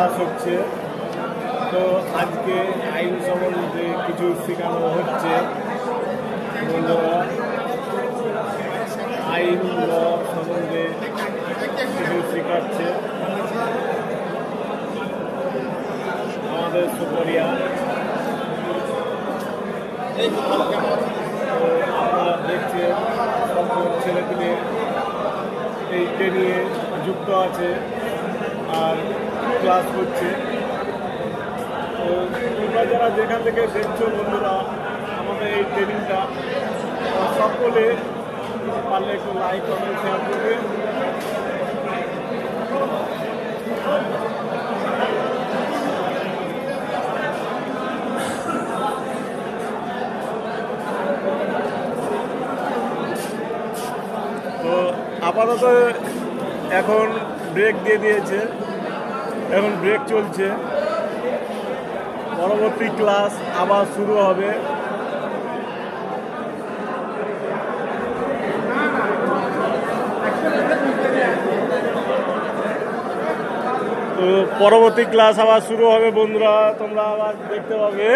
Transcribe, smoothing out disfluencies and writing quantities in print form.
Class হচ্ছে। তো আজকে আইন সম্বন্ধে কিছু শেখানো হচ্ছে বন্ধুরা, আইন ল সম্বন্ধে কিছু শেখাচ্ছে আমাদের সুপরিয়া। আপনারা দেখছেন সব ছেলেপিলে এইটা নিয়ে যুক্ত আছে আর ক্লাস করছে। তো তোমরা যারা যেখান থেকে দেখছো বন্ধুরা আমাদের এই ট্রেনিংটা, সকলে পারলে একটু লাইক কমেন্ট শেয়ার করবে। তো আপাতত এখন ব্রেক দিয়ে দিয়েছে, এখন ব্রেক চলছে, পরবর্তী ক্লাস আবার শুরু হবে। তো পরবর্তী ক্লাস আবার শুরু হবে বন্ধুরা, তোমরা আবার দেখতে পাবে।